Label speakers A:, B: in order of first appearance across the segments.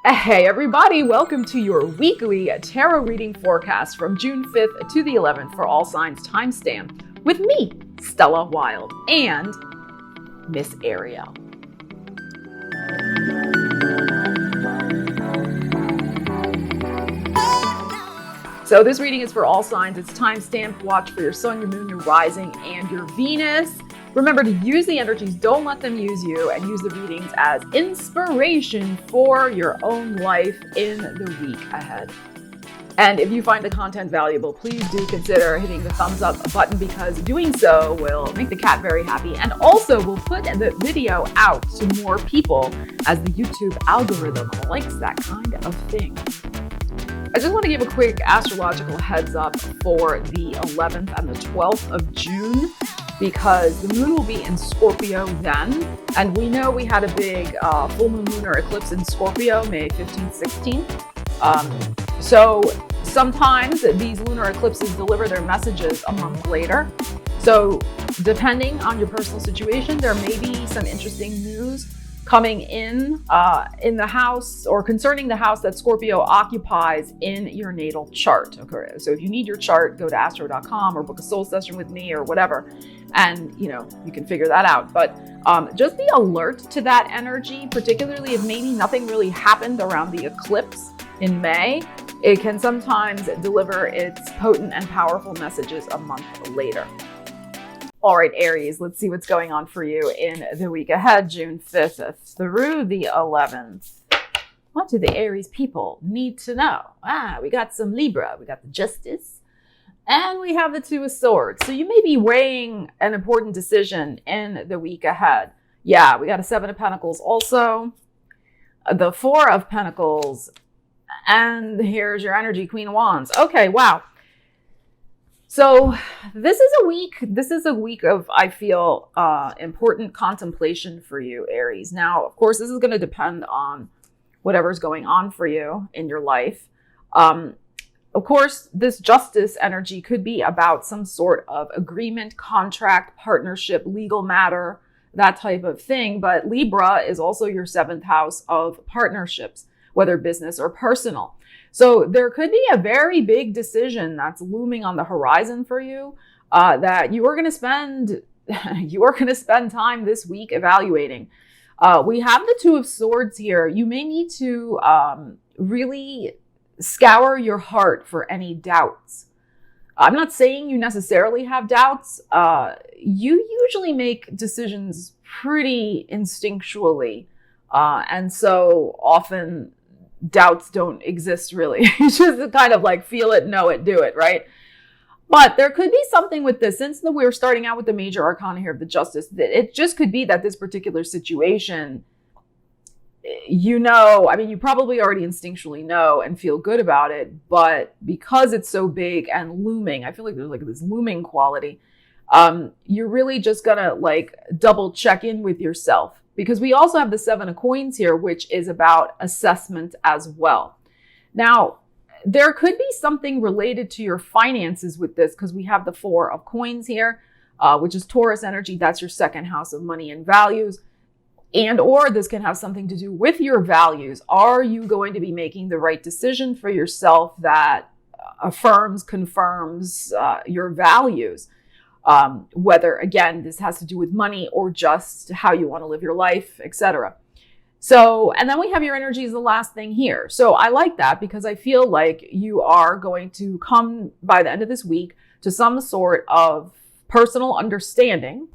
A: Hey everybody, welcome to your weekly tarot reading forecast from June 5th to the 11th for all signs timestamp with me, Stella Wilde, and Miss Ariel. So this reading is for all signs. It's timestamped. Watch for your sun, your moon, your rising, and your Venus. Remember to use the energies, don't let them use you, and use the readings as inspiration for your own life in the week ahead. And if you find the content valuable, please do consider hitting the thumbs up button, because doing so will make the cat very happy and also will put the video out to more people as the YouTube algorithm likes that kind of thing. I just want to give a quick astrological heads up for the 11th and the 12th of June, because the moon will be in Scorpio then. And we know we had a big full moon lunar eclipse in Scorpio, May 15th, 16th. So sometimes these lunar eclipses deliver their messages a month later. So depending on your personal situation, there may be some interesting news coming in the house or concerning the house that Scorpio occupies in your natal chart. Okay, so if you need your chart, go to astro.com or book a soul session with me or whatever, and you can figure that out. But just be alert to that energy, particularly if maybe nothing really happened around the eclipse in May. It can sometimes deliver its potent and powerful messages a month later. All right, Aries, let's see what's going on for you in the week ahead, June 5th through the 11th. What do the Aries people need to know? We got some Libra, we got the Justice, and we have the Two of Swords. So you may be weighing an important decision in the week ahead. Yeah, we got a Seven of Pentacles also, the Four of Pentacles, and here's your energy, Queen of Wands. Okay, wow. So this is a week of, I feel, important contemplation for you, Aries. Now, of course, this is going to depend on whatever's going on for you in your life. Of course, this Justice energy could be about some sort of agreement, contract, partnership, legal matter, that type of thing. But Libra is also your seventh house of partnerships, whether business or personal. So there could be a very big decision that's looming on the horizon for you that you are going to spend time this week evaluating. We have the Two of Swords here. You may need to really scour your heart for any doubts. I'm not saying you necessarily have doubts. You usually make decisions pretty instinctually. And so often doubts don't exist really. It's just kind of like feel it, know it, do it, right? But there could be something with this, since we're starting out with the major arcana here of the Justice, that it just could be that this particular situation, you probably already instinctually know and feel good about it, but because it's so big and looming, I feel like there's like this looming quality. You're really just gonna double check in with yourself. Because we also have the Seven of Coins here, which is about assessment as well. Now, there could be something related to your finances with this, because we have the Four of Coins here, which is Taurus energy. That's your second house of money and values. Or this can have something to do with your values. Are you going to be making the right decision for yourself that affirms, confirms your values? Whether, again, this has to do with money or just how you want to live your life, etc. So, and then we have your energy as the last thing here. So I like that, because I feel like you are going to come by the end of this week to some sort of personal understanding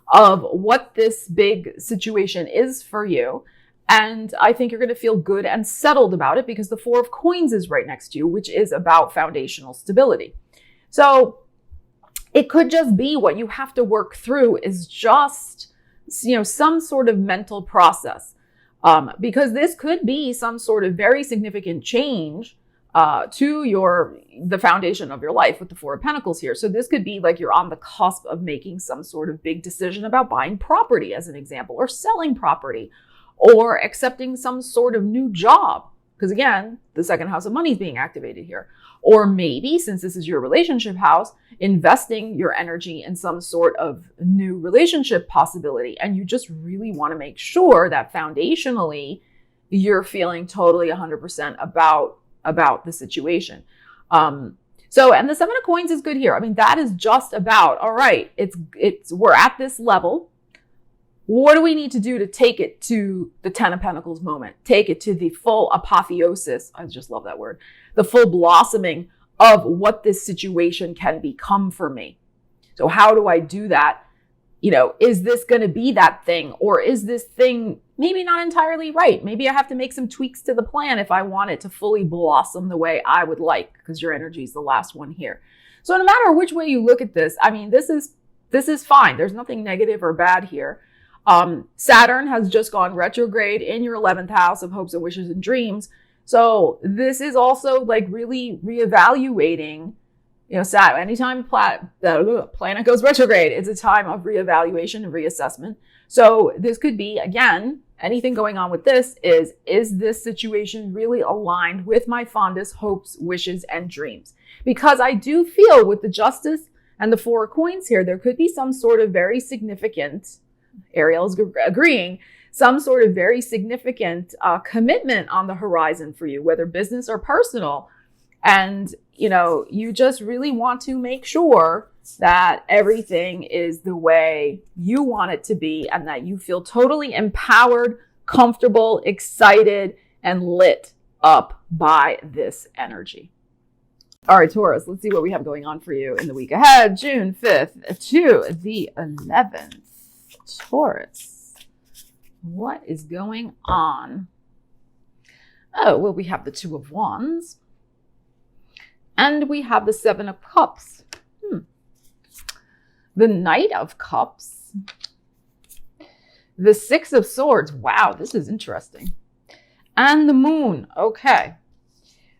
A: of what this big situation is for you. And I think you're going to feel good and settled about it, because the Four of Coins is right next to you, which is about foundational stability. So it could just be what you have to work through is just, some sort of mental process. Because this could be some sort of very significant change to the foundation of your life with the Four of Pentacles here. So this could be like you're on the cusp of making some sort of big decision about buying property, as an example, or selling property, or accepting some sort of new job. Because again, the second house of money is being activated here. Or maybe, since this is your relationship house, investing your energy in some sort of new relationship possibility. And you just really want to make sure that foundationally you're feeling totally 100% about the situation. So, and the Seven of Coins is good here. I mean, that is just about, all right, we're at this level. What do we need to do to take it to the Ten of Pentacles moment? Take it to the full apotheosis. I just love that word. The full blossoming of what this situation can become for me. So how do I do that? You know, is this going to be that thing, or is this thing maybe not entirely right? Maybe I have to make some tweaks to the plan if I want it to fully blossom the way I would like, because your energy is the last one here. So no matter which way you look at this, I mean, this is fine. There's nothing negative or bad here. Saturn has just gone retrograde in your 11th house of hopes and wishes and dreams. So this is also like really reevaluating, you know, Saturn, anytime the planet goes retrograde, it's a time of reevaluation and reassessment. So this could be, again, anything going on with this is this situation really aligned with my fondest hopes, wishes, and dreams? Because I do feel with the Justice and the Four of Coins here, there could be some sort of very significant, Ariel's agreeing, some sort of very significant commitment on the horizon for you, whether business or personal. And, you know, you just really want to make sure that everything is the way you want it to be and that you feel totally empowered, comfortable, excited, and lit up by this energy. All right, Taurus, let's see what we have going on for you in the week ahead, June 5th to the 11th. Taurus, what is going on? Oh, well, we have the Two of Wands and we have the Seven of Cups. The Knight of Cups, the Six of Swords. Wow, this is interesting. And the Moon. Okay.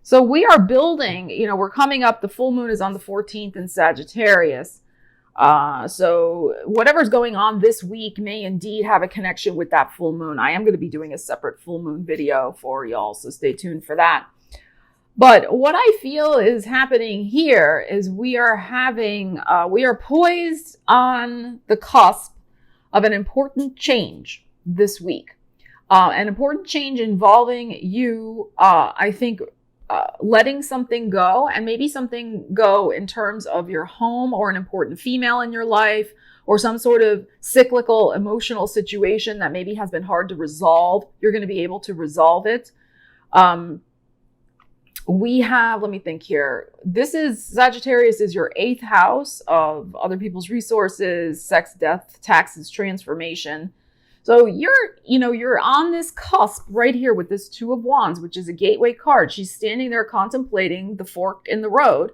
A: So we are building, you know, we're coming up. The full moon is on the 14th in Sagittarius. So whatever's going on this week may indeed have a connection with that full moon. I am going to be doing a separate full moon video for y'all, so stay tuned for that. But what I feel is happening here is we are poised on the cusp of an important change this week. An important change involving you, I think, letting something go, and maybe something go in terms of your home or an important female in your life or some sort of cyclical emotional situation that maybe has been hard to resolve. You're going to be able to resolve it. We have, let me think here. Sagittarius is your 8th house of other people's resources, sex, death, taxes, transformation. So you're on this cusp right here with this Two of Wands, which is a gateway card. She's standing there contemplating the fork in the road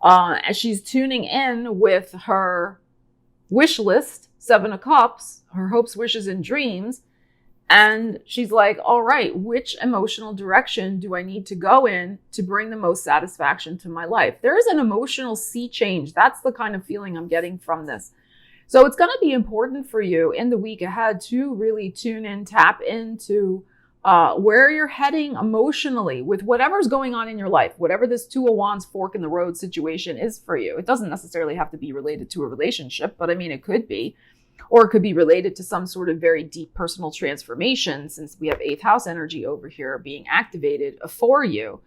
A: as she's tuning in with her wish list, Seven of Cups, her hopes, wishes, and dreams. And she's like, all right, which emotional direction do I need to go in to bring the most satisfaction to my life? There is an emotional sea change. That's the kind of feeling I'm getting from this. So it's going to be important for you in the week ahead to really tune in, tap into where you're heading emotionally with whatever's going on in your life, whatever this Two of Wands fork in the road situation is for you. It doesn't necessarily have to be related to a relationship, but I mean, it could be. Or it could be related to some sort of very deep personal transformation, since we have 8th house energy over here being activated for you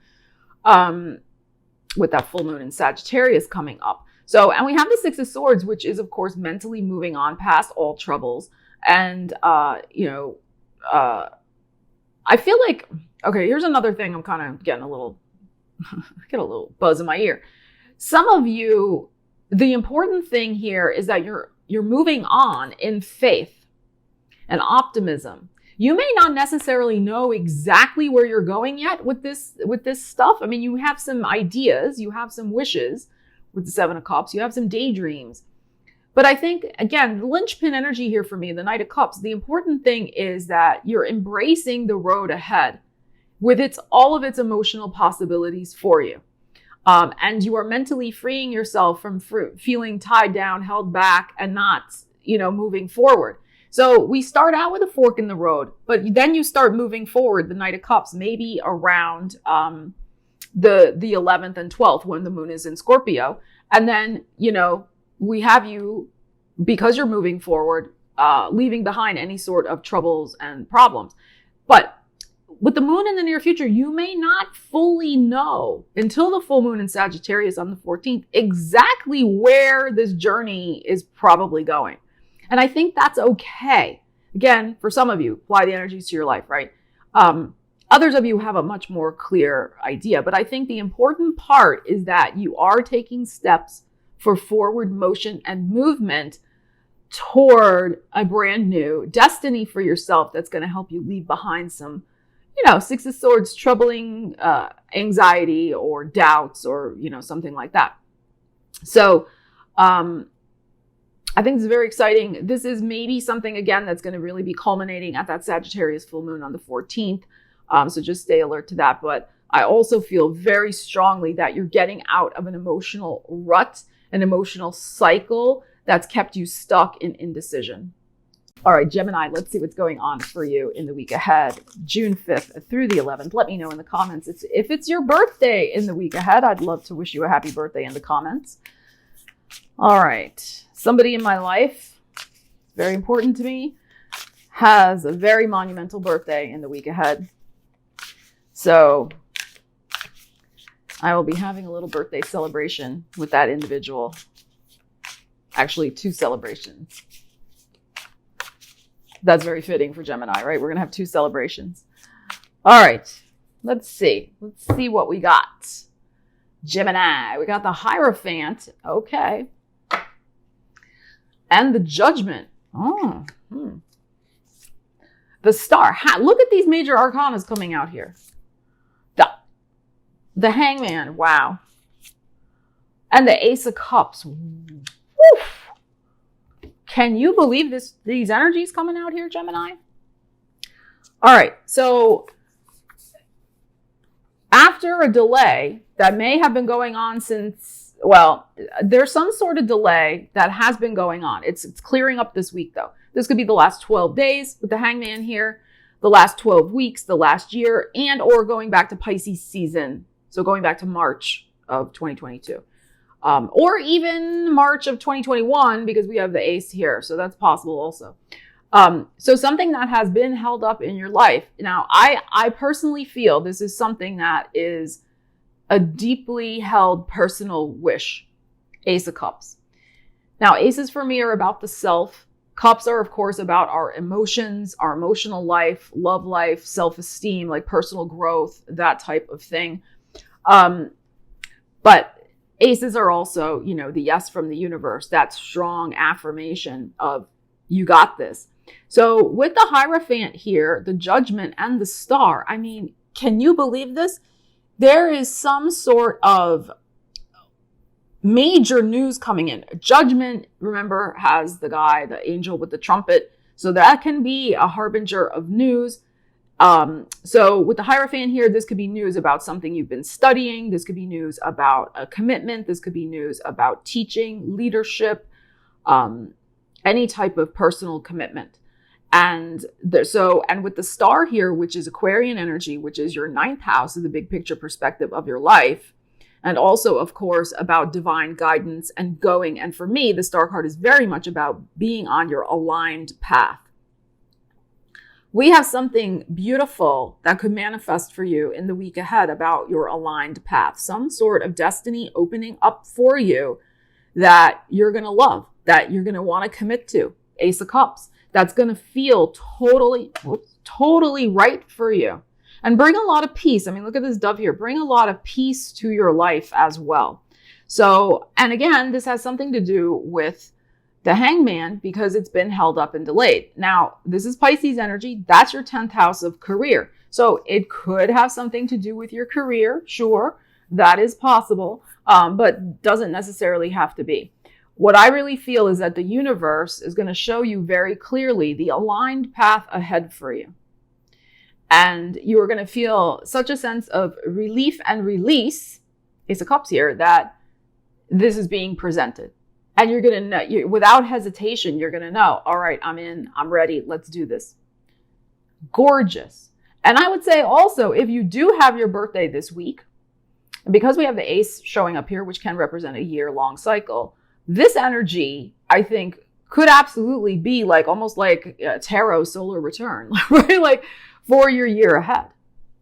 A: with that full moon in Sagittarius coming up. So, and we have the Six of Swords, which is, of course, mentally moving on past all troubles. And, I feel like, okay, here's another thing. I'm kind of getting get a little buzz in my ear. Some of you, the important thing here is that you're moving on in faith and optimism. You may not necessarily know exactly where you're going yet with this stuff. I mean, you have some ideas, you have some wishes with the Seven of Cups, you have some daydreams. But I think, again, the linchpin energy here for me, the Knight of Cups, the important thing is that you're embracing the road ahead with all of its emotional possibilities for you. And you are mentally freeing yourself from feeling tied down, held back, and not, moving forward. So we start out with a fork in the road, but then you start moving forward, the Knight of Cups, maybe around the 11th and 12th when the moon is in Scorpio. And then, we have you, because you're moving forward, leaving behind any sort of troubles and problems. But with the moon in the near future, you may not fully know until the full moon in Sagittarius on the 14th exactly where this journey is probably going. And I think that's okay. Again, for some of you, apply the energies to your life, right? Others of you have a much more clear idea. But I think the important part is that you are taking steps for forward motion and movement toward a brand new destiny for yourself that's going to help you leave behind some, Six of Swords, troubling anxiety or doubts or, something like that. So I think it's very exciting. This is maybe something, again, that's going to really be culminating at that Sagittarius full moon on the 14th. So just stay alert to that. But I also feel very strongly that you're getting out of an emotional rut, an emotional cycle that's kept you stuck in indecision. All right, Gemini, let's see what's going on for you in the week ahead, June 5th through the 11th. Let me know in the comments. If it's your birthday in the week ahead, I'd love to wish you a happy birthday in the comments. All right, somebody in my life, very important to me, has a very monumental birthday in the week ahead. So I will be having a little birthday celebration with that individual. Actually, 2 celebrations. That's very fitting for Gemini, right? We're going to have 2 celebrations. All right. Let's see. Let's see what we got. Gemini. We got the Hierophant. Okay. And the Judgment. The Star. Look at these major arcanas coming out here. The Hangman. Wow. And the Ace of Cups. Woof. Can you believe these energies coming out here, Gemini? All right. So after a delay that may have been going on since, there's some sort of delay that has been going on. It's clearing up this week, though. This could be the last 12 days with the Hangman here, the last 12 weeks, the last year, and or going back to Pisces season. So going back to March of 2022. Or even March of 2021, because we have the Ace here. So that's possible also. So something that has been held up in your life. Now, I personally feel this is something that is a deeply held personal wish. Ace of Cups. Now, aces for me are about the self. Cups are, of course, about our emotions, our emotional life, love life, self-esteem, like personal growth, that type of thing. But aces are also, the yes from the universe, that strong affirmation of you got this. So with the Hierophant here, the Judgment and the Star, I mean, can you believe this? There is some sort of major news coming in. Judgment, remember, has the angel with the trumpet. So that can be a harbinger of news. So with the Hierophant here, this could be news about something you've been studying. This could be news about a commitment. This could be news about teaching, leadership, any type of personal commitment. And with the Star here, which is Aquarian energy, which is your 9th house of the big picture perspective of your life. And also, of course, about divine guidance and going. And for me, the Star card is very much about being on your aligned path. We have something beautiful that could manifest for you in the week ahead about your aligned path. Some sort of destiny opening up for you that you're going to love, that you're going to want to commit to. Ace of Cups. That's going to feel totally right for you. And bring a lot of peace. I mean, look at this dove here. Bring a lot of peace to your life as well. So, and again, this has something to do with the Hangman because it's been held up and delayed. Now, this is Pisces energy. That's your 10th house of career. So it could have something to do with your career. Sure, that is possible, but doesn't necessarily have to be. What I really feel is that the universe is going to show you very clearly the aligned path ahead for you. And you are going to feel such a sense of relief and release, Ace of Cups here, that this is being presented. And you're going to know, without hesitation, you're going to know, all right, I'm in, I'm ready, let's do this. Gorgeous. And I would say also, if you do have your birthday this week, and because we have the Ace showing up here, which can represent a year-long cycle, this energy, I think, could absolutely be like almost like a tarot solar return, right? Like for your year ahead.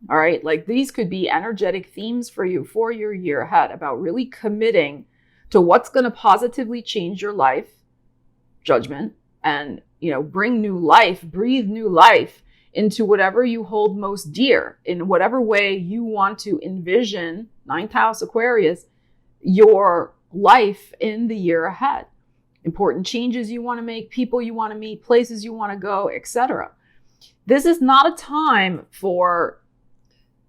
A: All right. Like these could be energetic themes for you for your year ahead about really committing to what's going to positively change your life, judgment, and, bring new life, breathe new life into whatever you hold most dear, in whatever way you want to envision, ninth house Aquarius, your life in the year ahead. Important changes you want to make, people you want to meet, places you want to go, etc. This is not a time for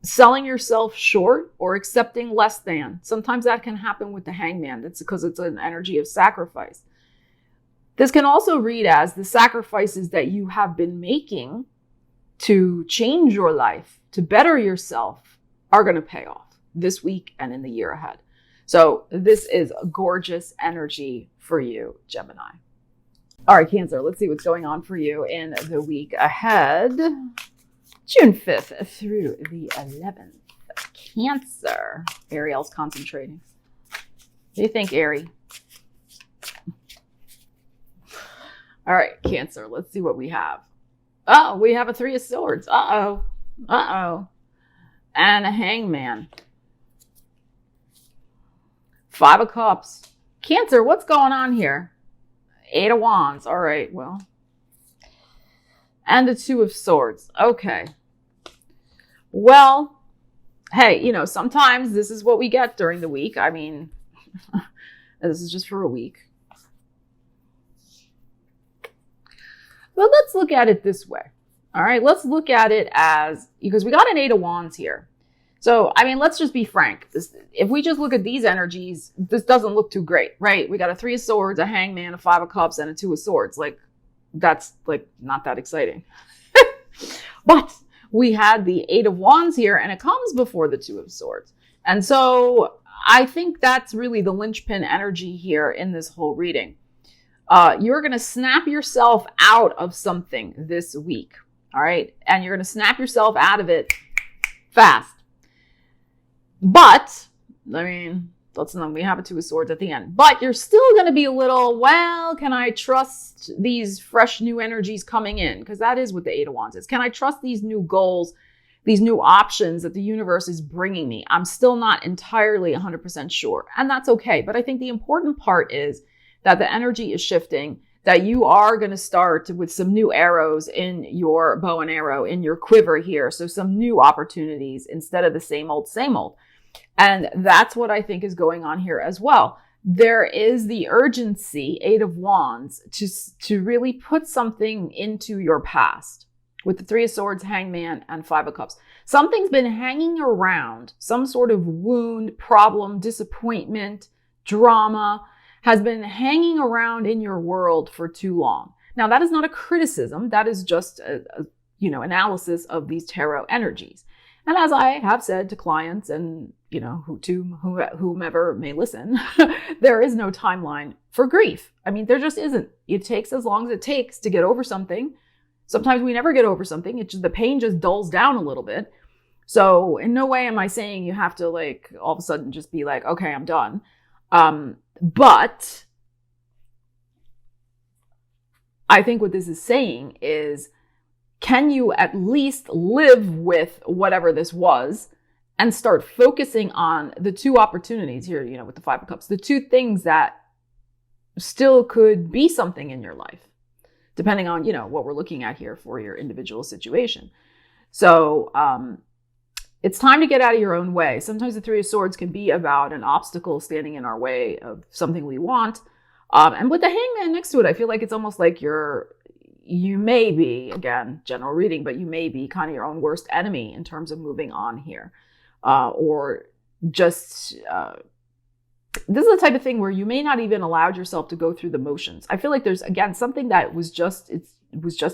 A: selling yourself short or accepting less than. Sometimes that can happen with the hangman. That's because it's an energy of sacrifice. This can also read as the sacrifices that you have been making to change your life, to better yourself, are going to pay off this week and in the year ahead. So this is a gorgeous energy for you, Gemini. All right, Cancer, let's see what's going on for you in the week ahead. June 5th through the 11th. Cancer. Ariel's concentrating. What do you think, Aries? All right, Cancer, let's see what we have. Oh, we have a Three of Swords. Uh-oh. And a Hangman. Five of Cups. Cancer, what's going on here? Eight of Wands. All right, well. And the Two of Swords. Okay. Well, hey, sometimes this is what we get during the week. I mean, this is just for a week. But let's look at it this way. All right, let's look at it as, because we got an Eight of Wands here. So, I mean, let's just be frank. If we just look at these energies, this doesn't look too great, right? We got a Three of Swords, a Hangman, a Five of Cups, and a Two of Swords. Like, that's like not that exciting. But we had the Eight of Wands here, and it comes before the Two of Swords. And so I think that's really the linchpin energy here in this whole reading. You're going to snap yourself out of something this week. All right. And you're going to snap yourself out of it fast. But, I mean, we have a Two of Swords at the end. But you're still going to be a little, well, can I trust these fresh new energies coming in? Because that is what the Eight of Wands is. Can I trust these new goals, these new options that the universe is bringing me? I'm still not entirely 100% sure. And that's okay. But I think the important part is that the energy is shifting, that you are going to start with some new arrows in your bow and arrow, in your quiver here. So some new opportunities instead of the same old, same old. And that's what I think is going on here as well. There is the urgency, Eight of Wands, to really put something into your past. With the Three of Swords, Hangman, and Five of Cups. Something's been hanging around, some sort of wound, problem, disappointment, drama, has been hanging around in your world for too long. Now, that is not a criticism. That is just a analysis of these tarot energies. And as I have said to clients and, whomever may listen, there is no timeline for grief. I mean, there just isn't. It takes as long as it takes to get over something. Sometimes we never get over something. The pain just dulls down a little bit. So in no way am I saying you have to all of a sudden just be like, okay, I'm done. But I think what this is saying is, can you at least live with whatever this was and start focusing on the two opportunities here, with the Five of Cups, the two things that still could be something in your life, depending on, what we're looking at here for your individual situation. So, it's time to get out of your own way. Sometimes the Three of Swords can be about an obstacle standing in our way of something we want. And with the Hangman next to it, I feel like it's almost like you may be, again, general reading, but you may be kind of your own worst enemy in terms of moving on here. Or just, this is the type of thing where you may not even allowed yourself to go through the motions. I feel like there's, again, something that was just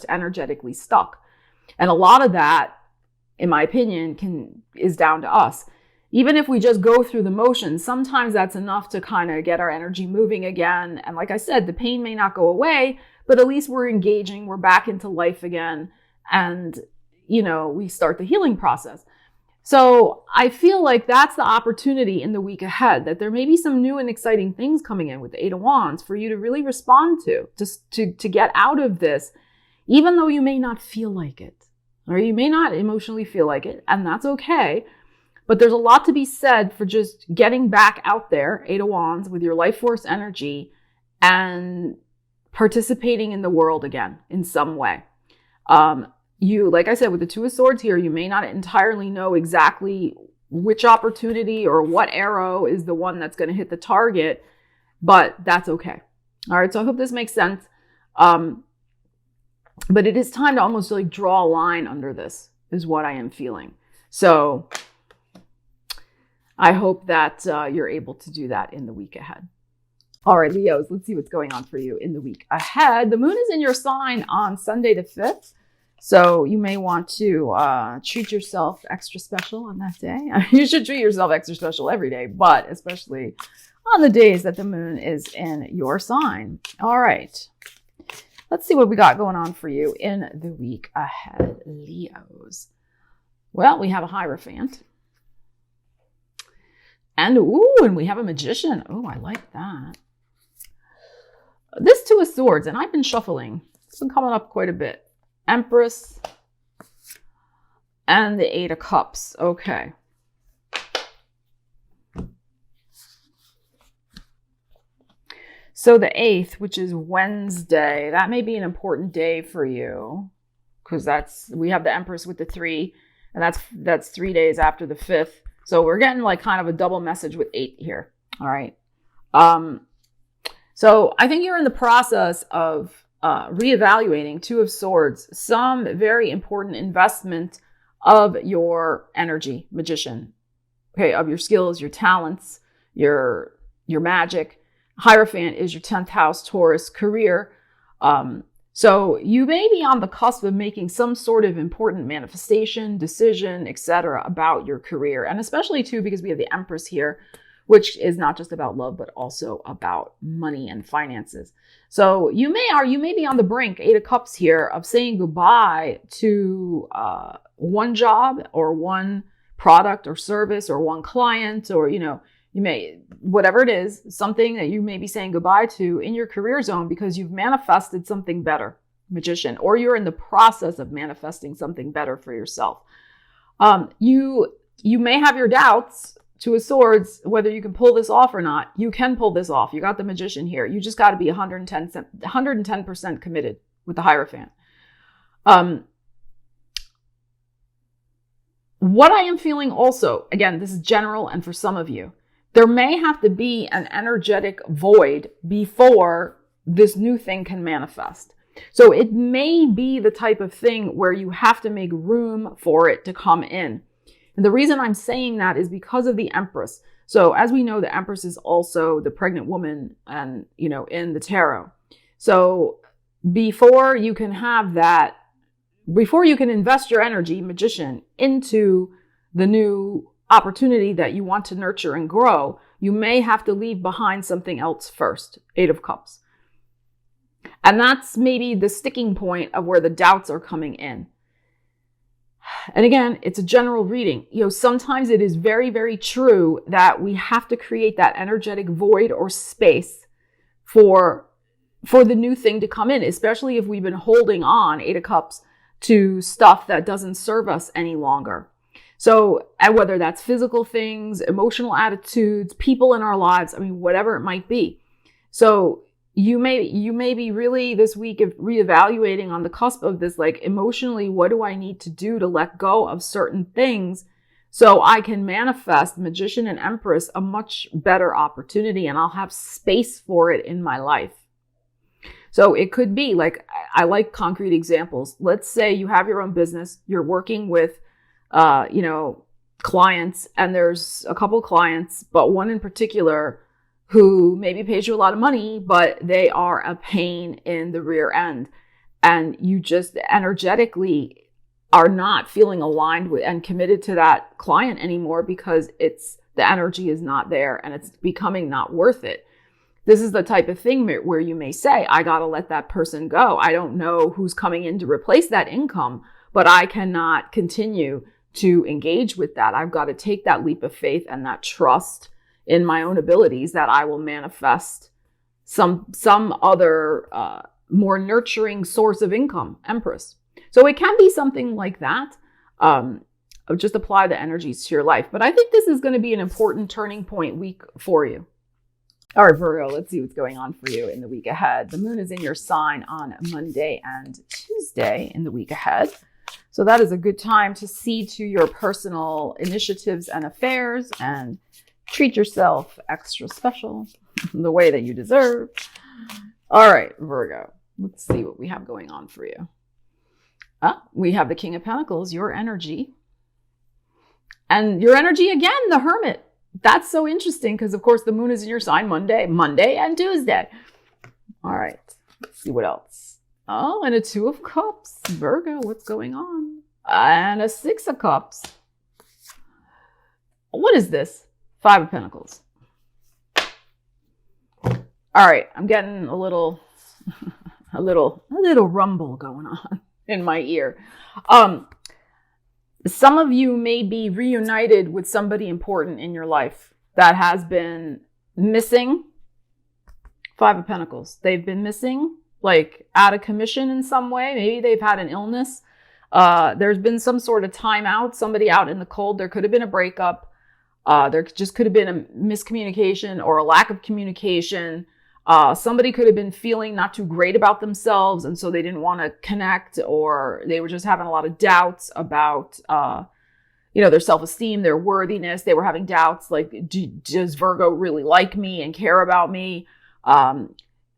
A: energetically stuck. And a lot of that, in my opinion, is down to us. Even if we just go through the motions, sometimes that's enough to kind of get our energy moving again. And like I said, the pain may not go away, but at least we're engaging, we're back into life again. And, we start the healing process. So I feel like that's the opportunity in the week ahead, that there may be some new and exciting things coming in with the Eight of Wands for you to really respond to get out of this, even though you may not feel like it. or you may not emotionally feel like it, and that's okay. But there's a lot to be said for just getting back out there, Eight of Wands, with your life force energy and participating in the world again in some way. You, like I said, with the Two of Swords here, you may not entirely know exactly which opportunity or what arrow is the one that's going to hit the target, but that's okay. All right, so I hope this makes sense. But it is time to almost like draw a line under this, is what I am feeling. So I hope that you're able to do that in the week ahead. All right, Leos, let's see what's going on for you in the week ahead. The moon is in your sign on Sunday the 5th. So you may want to treat yourself extra special on that day. You should treat yourself extra special every day, but especially on the days that the moon is in your sign. All right. Let's see what we got going on for you in the week ahead, Leos. Well, we have a Hierophant. And we have a Magician. Oh, I like that. This Two of Swords, and I've been shuffling. It's been coming up quite a bit. Empress and the Eight of Cups. Okay. So the 8th, which is Wednesday, that may be an important day for you because we have the Empress with the 3, and that's 3 days after the 5th. So we're getting like kind of a double message with 8 here. All right. So I think you're in the process of reevaluating, Two of Swords, some very important investment of your energy, Magician. Okay, of your skills, your talents, your magic. Hierophant is your 10th house, Taurus, career. So you may be on the cusp of making some sort of important manifestation, decision, etc. about your career. And especially too, because we have the Empress here, which is not just about love, but also about money and finances. So you may be on the brink, 8 of Cups here, of saying goodbye to one job or one product or service or one client, or, you may, whatever it is, something that you may be saying goodbye to in your career zone because you've manifested something better, Magician, or you're in the process of manifesting something better for yourself. You may have your doubts, Two of Swords, whether you can pull this off or not. You can pull this off. You got the Magician here. You just got to be 110% committed with the Hierophant. What I am feeling also, again, this is general and for some of you, there may have to be an energetic void before this new thing can manifest. So it may be the type of thing where you have to make room for it to come in. And the reason I'm saying that is because of the Empress. So as we know, the Empress is also the pregnant woman and, in the tarot. So before you can have that, before you can invest your energy, Magician, into the new opportunity that you want to nurture and grow, you may have to leave behind something else first, 8 of Cups. And that's maybe the sticking point of where the doubts are coming in. And again, it's a general reading. Sometimes it is very, very true that we have to create that energetic void or space for the new thing to come in, especially if we've been holding on, 8 of Cups, to stuff that doesn't serve us any longer. So, and whether that's physical things, emotional attitudes, people in our lives, whatever it might be. So you may be really this week of reevaluating on the cusp of this, like emotionally, what do I need to do to let go of certain things so I can manifest, Magician and Empress, a much better opportunity, and I'll have space for it in my life. So it could be like, I like concrete examples. Let's say you have your own business, you're working with clients, and there's a couple clients, but one in particular who maybe pays you a lot of money, but they are a pain in the rear end. And you just energetically are not feeling aligned with and committed to that client anymore because the energy is not there and it's becoming not worth it. This is the type of thing where you may say, I got to let that person go. I don't know who's coming in to replace that income, but I cannot continue to engage with that. I've got to take that leap of faith and that trust in my own abilities that I will manifest some other more nurturing source of income, Empress. So it can be something like that. Just apply the energies to your life. But I think this is going to be an important turning point week for you. All right, Virgo, let's see what's going on for you in the week ahead. The moon is in your sign on Monday and Tuesday in the week ahead. So that is a good time to see to your personal initiatives and affairs and treat yourself extra special the way that you deserve. All right, Virgo, let's see what we have going on for you. We have the King of Pentacles, your energy. And your energy again, the Hermit. That's so interesting because, of course, the moon is in your sign Monday and Tuesday. All right, let's see what else. Oh, and a Two of Cups. Virgo, what's going on? And a Six of Cups. What is this? Five of Pentacles. All right, I'm getting a little rumble going on in my ear. Some of you may be reunited with somebody important in your life that has been missing. Five of Pentacles. They've been missing, like out of commission in some way. Maybe they've had an illness. There's been some sort of timeout, somebody out in the cold. There could have been a breakup. There just could have been a miscommunication or a lack of communication. Somebody could have been feeling not too great about themselves, and so they didn't want to connect, or they were just having a lot of doubts about, their self-esteem, their worthiness. They were having doubts like, does Virgo really like me and care about me?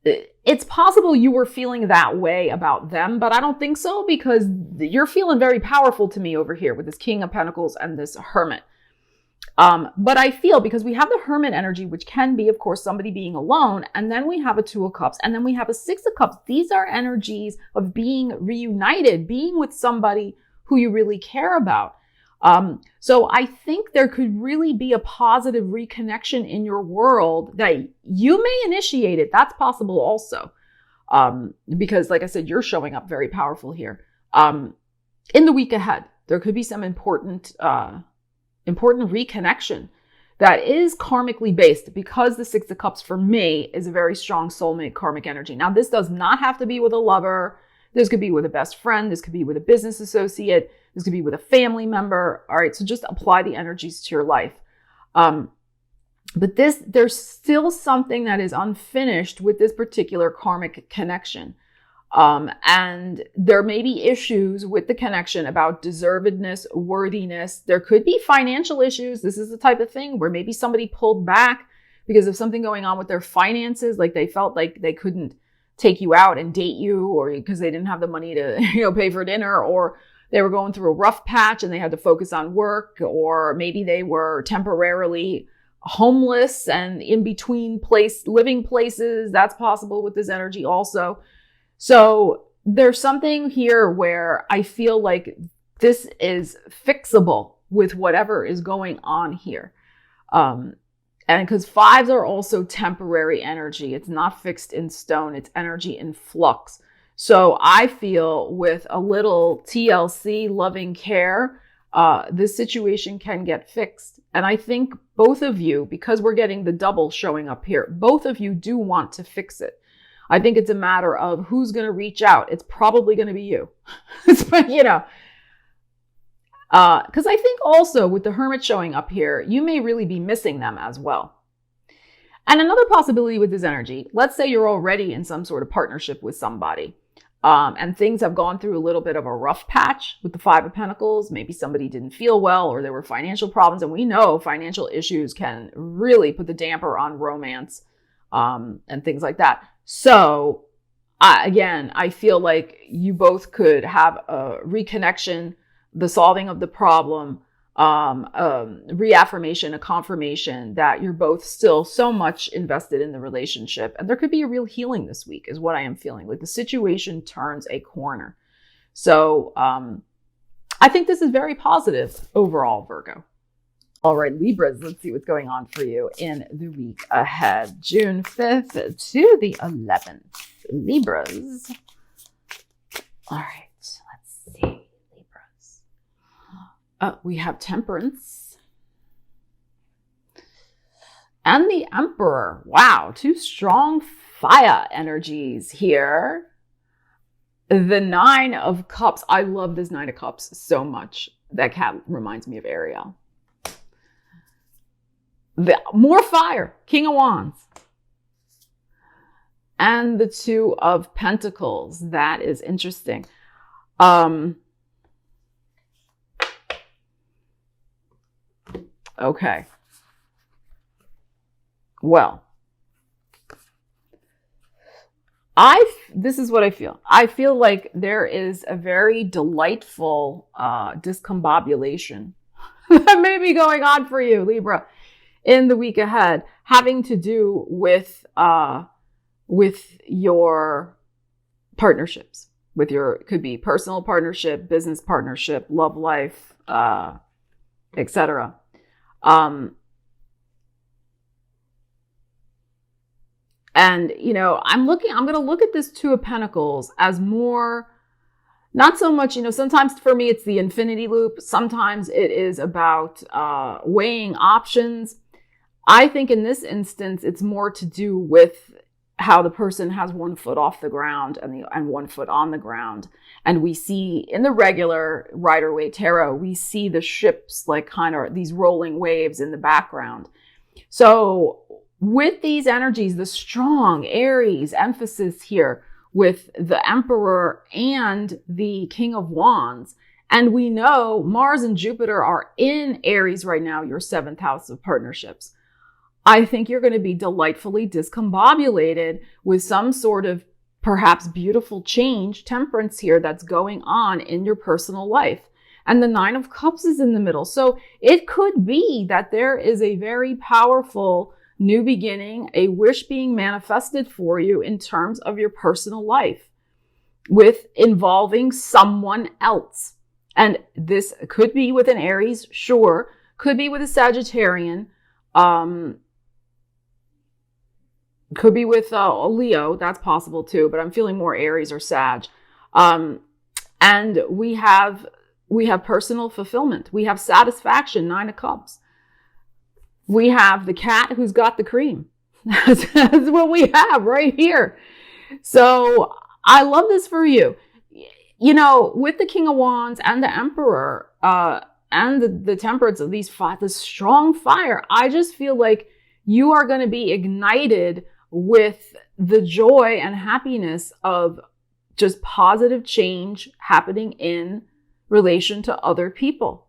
A: It's possible you were feeling that way about them, but I don't think so, because you're feeling very powerful to me over here with this King of Pentacles and this Hermit. But I feel, because we have the Hermit energy, which can be, of course, somebody being alone, and then we have a Two of Cups, and then we have a Six of Cups. These are energies of being reunited, being with somebody who you really care about. So I think there could really be a positive reconnection in your world that you may initiate it. That's possible also. Because like I said, you're showing up very powerful here. In the week ahead, there could be some important reconnection that is karmically based, because the Six of Cups for me is a very strong soulmate karmic energy. Now, this does not have to be with a lover. This could be with a best friend. This could be with a business associate. This could be with a family member. All right. So just apply the energies to your life. But there's still something that is unfinished with this particular karmic connection. And there may be issues with the connection about deservedness, worthiness. There could be financial issues. This is the type of thing where maybe somebody pulled back because of something going on with their finances. Like they felt like they couldn't take you out and date you, or because they didn't have the money to, pay for dinner, or they were going through a rough patch and they had to focus on work, or maybe they were temporarily homeless and in between living places. That's possible with this energy also. So there's something here where I feel like this is fixable with whatever is going on here. And because fives are also temporary energy. It's not fixed in stone. It's energy in flux. So I feel with a little TLC, loving care, this situation can get fixed. And I think both of you, because we're getting the double showing up here, both of you do want to fix it. I think it's a matter of who's going to reach out. It's probably going to be you, because I think also with the Hermit showing up here, you may really be missing them as well. And another possibility with this energy, let's say you're already in some sort of partnership with somebody, and things have gone through a little bit of a rough patch with the Five of Pentacles. Maybe somebody didn't feel well, or there were financial problems. And we know financial issues can really put the damper on romance, and things like that. So I feel like you both could have a reconnection, the solving of the problem, reaffirmation, a confirmation that you're both still so much invested in the relationship. And there could be a real healing this week is what I am feeling. Like the situation turns a corner. So I think this is very positive overall, Virgo. All right, Libras, let's see what's going on for you in the week ahead. June 5th to the 11th. Libras. All right, let's see. Libras. We have Temperance. And the Emperor. Wow, two strong fire energies here. The Nine of Cups. I love this Nine of Cups so much. That cat reminds me of Ariel. More fire. King of Wands. And the Two of Pentacles. That is interesting. Okay. Well, this is what I feel. I feel like there is a very delightful discombobulation that may be going on for you, Libra, in the week ahead, having to do with your partnerships, could be personal partnership, business partnership, love life, etc. And, I'm going to look at this Two of Pentacles as more, not so much, sometimes for me, it's the infinity loop. Sometimes it is about weighing options. I think in this instance, it's more to do with how the person has one foot off the ground and one foot on the ground. And we see in the regular Rider-Waite Tarot, we see the ships like kind of these rolling waves in the background. So with these energies, the strong Aries emphasis here with the Emperor and the King of Wands. And we know Mars and Jupiter are in Aries right now, your 7th house of partnerships. I think you're going to be delightfully discombobulated with some sort of perhaps beautiful change, temperance here that's going on in your personal life. And the Nine of Cups is in the middle. So it could be that there is a very powerful new beginning, a wish being manifested for you in terms of your personal life with involving someone else. And this could be with an Aries, sure. Could be with a Sagittarian. Could be with a Leo. That's possible too, but I'm feeling more Aries or Sag. And we have personal fulfillment. We have satisfaction, Nine of Cups. We have the cat who's got the cream. That's what we have right here. So I love this for you. With the King of Wands and the Emperor and the temperance of the strong fire, I just feel like you are going to be ignited with the joy and happiness of just positive change happening in relation to other people.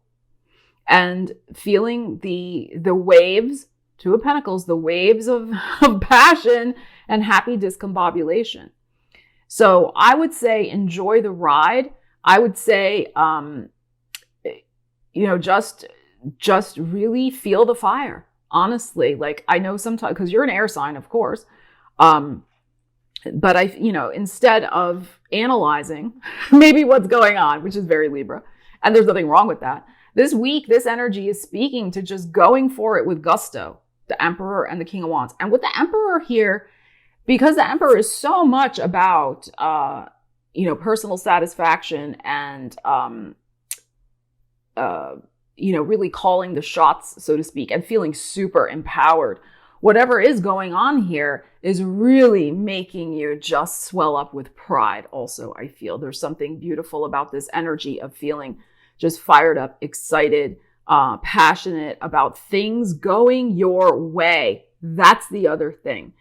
A: And feeling the waves, Two of Pentacles, the waves of passion and happy discombobulation. So I would say enjoy the ride. I would say, just really feel the fire. Honestly, like I know sometimes, because you're an air sign, of course. But instead of analyzing maybe what's going on, which is very Libra, and there's nothing wrong with that. This week, this energy is speaking to just going for it with gusto, the Emperor and the King of Wands. And with the Emperor here, because the Emperor is so much about, personal satisfaction and, really calling the shots, so to speak, and feeling super empowered. Whatever is going on here is really making you just swell up with pride. Also, I feel there's something beautiful about this energy of feeling just fired up, excited, passionate about things going your way. That's the other thing.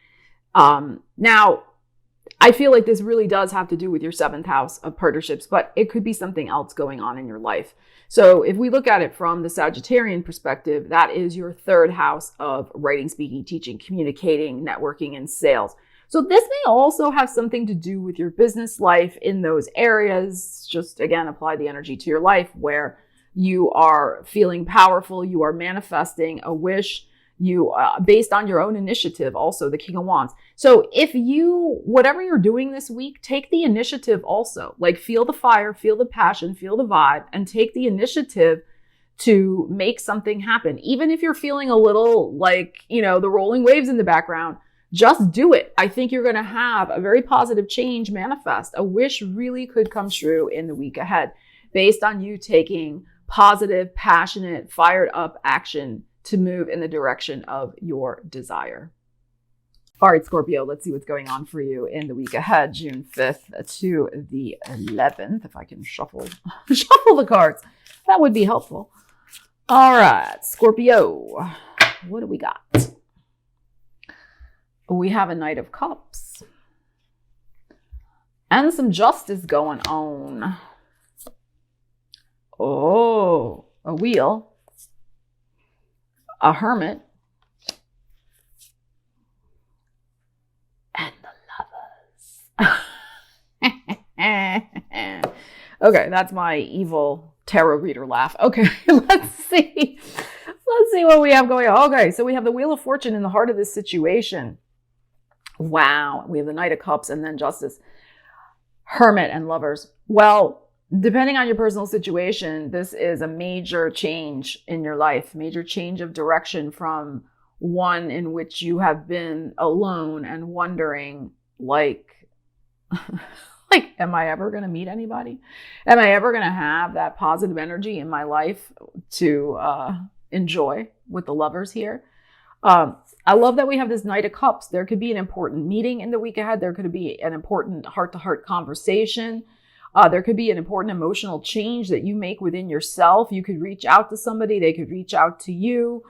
A: Now, I feel like this really does have to do with your 7th house of partnerships, but it could be something else going on in your life. So if we look at it from the Sagittarian perspective, that is your 3rd house of writing, speaking, teaching, communicating, networking, and sales. So this may also have something to do with your business life in those areas. Just again, apply the energy to your life where you are feeling powerful. You are manifesting a wish. You, based on your own initiative, also the King of Wands. So if whatever you're doing this week, take the initiative also. Like feel the fire, feel the passion, feel the vibe, and take the initiative to make something happen. Even if you're feeling a little like, the rolling waves in the background, just do it. I think you're going to have a very positive change manifest. A wish really could come true in the week ahead based on you taking positive, passionate, fired up action to move in the direction of your desire. All right, Scorpio, let's see what's going on for you in the week ahead, June 5th to the 11th. If I can shuffle the cards, that would be helpful. All right, Scorpio, what do we got? We have a Knight of Cups and some justice going on. Oh, a Wheel, a Hermit, and the Lovers. Okay, that's my evil tarot reader laugh. Okay, let's see. Let's see what we have going on. Okay, so we have the Wheel of Fortune in the heart of this situation. Wow, we have the Knight of Cups and then Justice, Hermit, and Lovers. Well, depending on your personal situation, this is a major change in your life, major change of direction from one in which you have been alone and wondering, like, am I ever going to meet anybody? Am I ever going to have that positive energy in my life to enjoy with the Lovers here? I love that we have this Knight of Cups. There could be an important meeting in the week ahead. There could be an important heart-to-heart conversation. There could be an important emotional change that you make within yourself. You could reach out to somebody. They could reach out to you.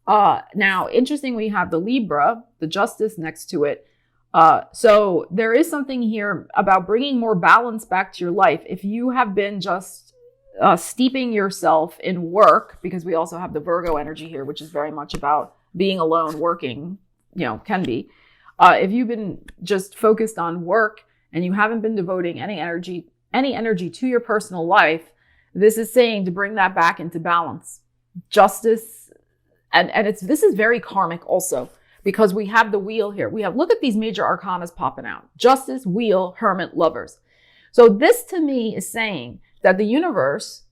A: Now, interesting, we have the Libra, the Justice next to it. So there is something here about bringing more balance back to your life. If you have been just steeping yourself in work, because we also have the Virgo energy here, which is very much about being alone, working, can be. If you've been just focused on work and you haven't been devoting any energy to your personal life, this is saying to bring that back into balance. Justice, and this is very karmic also, because we have the Wheel here. Look at these major arcanas popping out. Justice, Wheel, Hermit, Lovers. So this to me is saying that the universe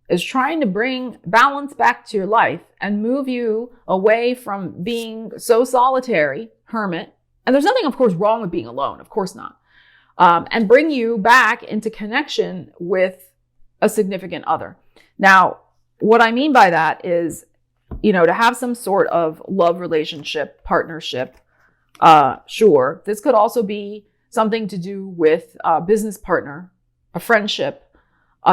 A: is trying to bring balance back to your life and move you away from being so solitary, Hermit. And there's nothing, of course, wrong with being alone. Of course not. And bring you back into connection with a significant other. Now, what I mean by that is, to have some sort of love relationship, partnership. Sure. This could also be something to do with a business partner, a friendship,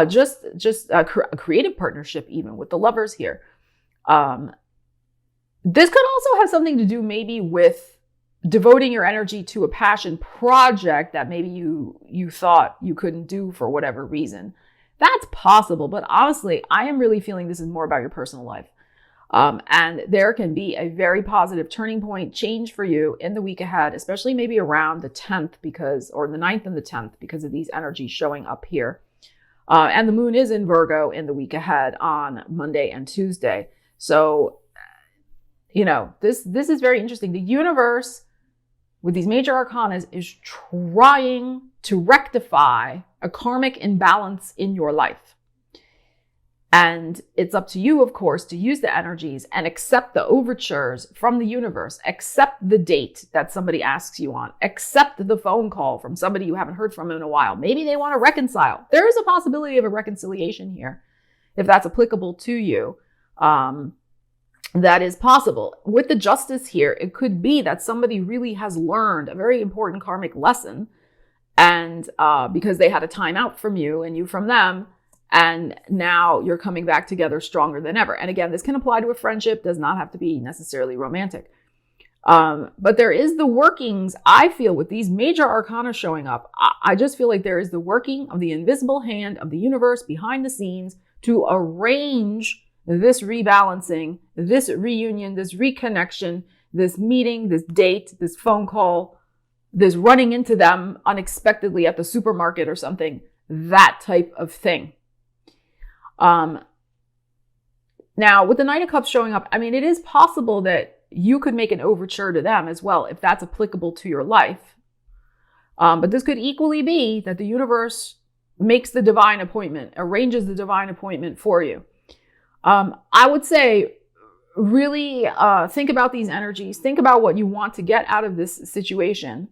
A: just a creative partnership, even with the Lovers here. This could also have something to do maybe with devoting your energy to a passion project that maybe you thought you couldn't do for whatever reason. That's possible, but honestly, I am really feeling this is more about your personal life. And there can be a very positive turning point change for you in the week ahead, especially maybe around the 10th or the 9th and the 10th, because of these energies showing up here. And the moon is in Virgo in the week ahead on Monday and Tuesday. So, this is very interesting. The universe with these major arcanas is trying to rectify a karmic imbalance in your life. And it's up to you, of course, to use the energies and accept the overtures from the universe, accept the date that somebody asks you on, accept the phone call from somebody you haven't heard from in a while. Maybe they want to reconcile. There is a possibility of a reconciliation here, if that's applicable to you. That is possible. With the Justice here, it could be that somebody really has learned a very important karmic lesson, and because they had a time out from you and you from them, and now you're coming back together stronger than ever. And again, this can apply to a friendship, does not have to be necessarily romantic. But there is the workings, I feel, with these major arcana showing up. I just feel like there is the working of the invisible hand of the universe behind the scenes to arrange this rebalancing, this reunion, this reconnection, this meeting, this date, this phone call, this running into them unexpectedly at the supermarket or something, that type of thing. Now, with the Knight of Cups showing up, it is possible that you could make an overture to them as well, if that's applicable to your life. But this could equally be that the universe makes the divine appointment, arranges the divine appointment for you. I would say, really think about these energies. Think about what you want to get out of this situation.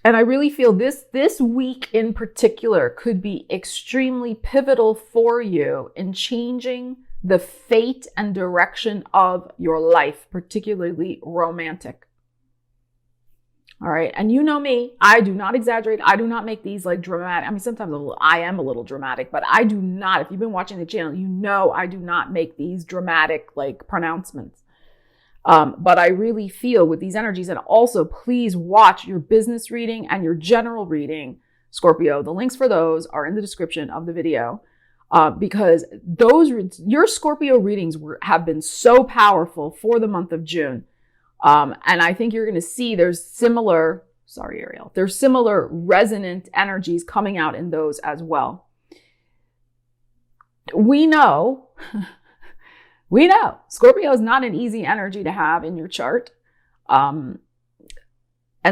A: And I really feel this week in particular could be extremely pivotal for you in changing the fate and direction of your life, particularly romantic. All right. And you know me, I do not exaggerate. I do not make these like dramatic. I mean, sometimes I am a little dramatic, but I do not, if you've been watching the channel, you know, I do not make these dramatic like pronouncements. But I really feel with these energies, and also please watch your business reading and your general reading, Scorpio. The links for those are in the description of the video. Because your Scorpio readings have been so powerful for the month of June. And I think you're going to see there's similar resonant energies coming out in those as well. We know Scorpio is not an easy energy to have in your chart. And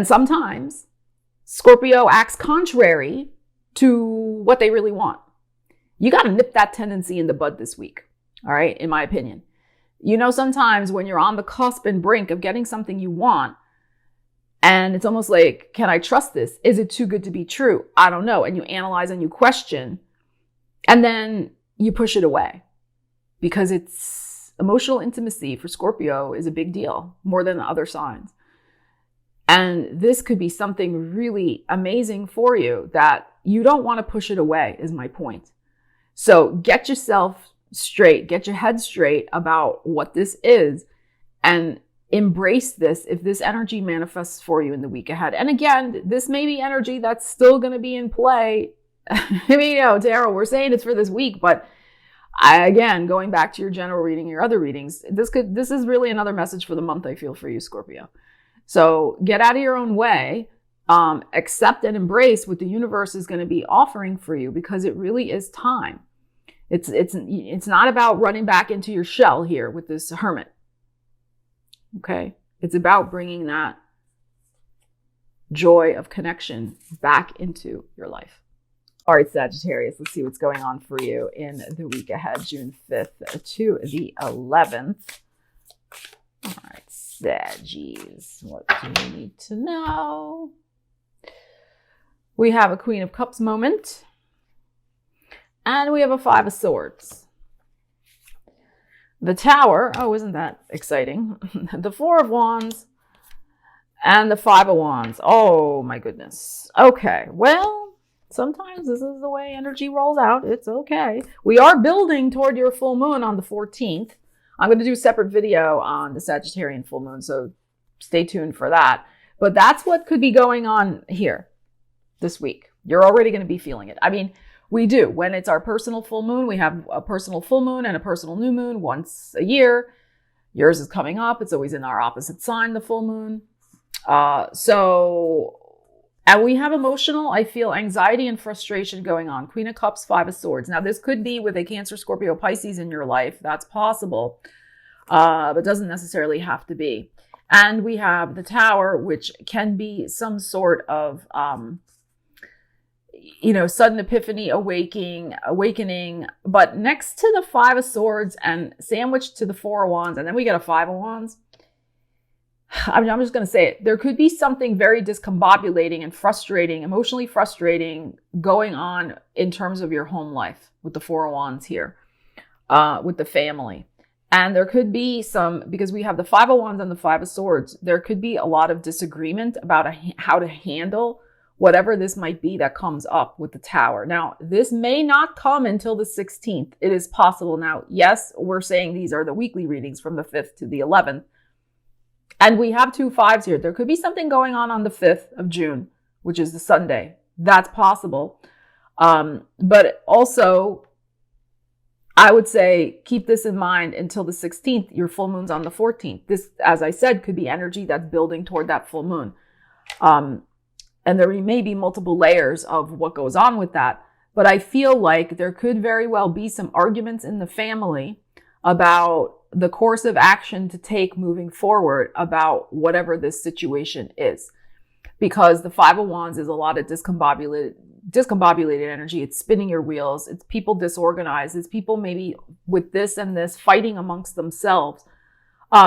A: sometimes Scorpio acts contrary to what they really want. You got to nip that tendency in the bud this week. All right. In my opinion, you know, sometimes when you're on the cusp and brink of getting something you want, and it's almost like, can I trust this? Is it too good to be true? I don't know. And you analyze and you question, and then you push it away because it's emotional intimacy for Scorpio is a big deal, more than the other signs. And this could be something really amazing for you that you don't want to push it away, is my point. So get yourself straight, get your head straight about what this is, and embrace this if this energy manifests for you in the week ahead. And again, this may be energy that's still going to be in play. I mean, you know, Tarot, we're saying it's for this week, but again, going back to your general reading, your other readings, this is really another message for the month, I feel, for you, Scorpio. So get out of your own way, accept and embrace what the universe is going to be offering for you, because it really is time. It's not about running back into your shell here with this hermit. Okay. It's about bringing that joy of connection back into your life. All right, Sagittarius, let's see what's going on for you in the week ahead, June 5th to the 11th. All right, Saggies, what do you need to know? We have a Queen of Cups moment. And we have a Five of Swords. The Tower, oh, isn't that exciting? The Four of Wands and the Five of Wands. Oh, my goodness. Okay, well, sometimes this is the way energy rolls out. It's okay. We are building toward your full moon on the 14th. I'm going to do a separate video on the Sagittarian full moon, so stay tuned for that. But that's what could be going on here this week. You're already going to be feeling it. I mean, we do. When it's our personal full moon, we have a personal full moon and a personal new moon once a year. Yours is coming up. It's always in our opposite sign, the full moon. And we have emotional, I feel, anxiety and frustration going on. Queen of Cups, Five of Swords. Now, this could be with a Cancer, Scorpio, Pisces in your life. That's possible, but doesn't necessarily have to be. And we have the Tower, which can be some sort of sudden epiphany, awakening. But next to the Five of Swords and sandwiched to the Four of Wands, and then we get a Five of Wands. I'm just going to say it. There could be something very discombobulating and frustrating, emotionally frustrating going on in terms of your home life with the Four of Wands here, with the family. And there could be because we have the Five of Wands and the Five of Swords, there could be a lot of disagreement about how to handle whatever this might be that comes up with the Tower. Now, this may not come until the 16th. It is possible. Now, yes, we're saying these are the weekly readings from the 5th to the 11th. And we have two fives here. There could be something going on the 5th of June, which is the Sunday. That's possible. But also, I would say keep this in mind until the 16th. Your full moon's on the 14th. This, as I said, could be energy that's building toward that full moon. And there may be multiple layers of what goes on with that. But I feel like there could very well be some arguments in the family about the course of action to take moving forward about whatever this situation is. Because the Five of Wands is a lot of discombobulated energy. It's spinning your wheels. It's people disorganized. It's people maybe with this and this fighting amongst themselves.